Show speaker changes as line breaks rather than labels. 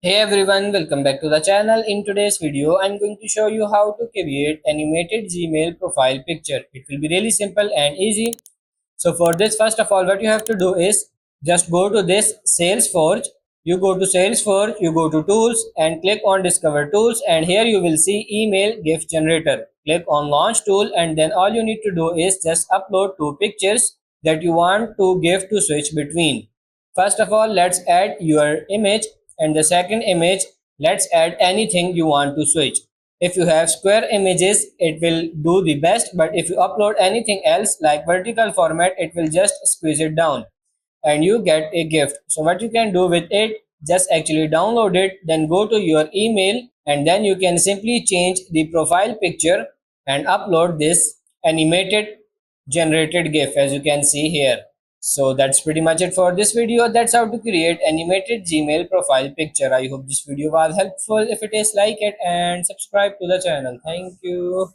Hey everyone, welcome back to the channel. In today's video, I'm going to show you how to create animated Gmail profile picture. It will be really simple and easy. So for this, first of all, what you have to do is just go to this Salesforce. You go to Salesforce, you go to tools and click on discover tools, and here you will see email GIF generator. Click on launch tool, and then all you need to do is just upload two pictures that you want to GIF to switch between. First of all, let's add your image, and the second image, let's add anything you want to switch. If you have square images, it will do the best, but if you upload anything else like vertical format, it will just squeeze it down and you get a gift. So what you can do with it, just actually download it, then go to your email, and then you can simply change the profile picture and upload this animated generated GIF as you can see here. So that's pretty much it for this video. That's how to create animated Gmail profile picture. I hope this video was helpful. If it is, like it and subscribe to the channel. Thank you.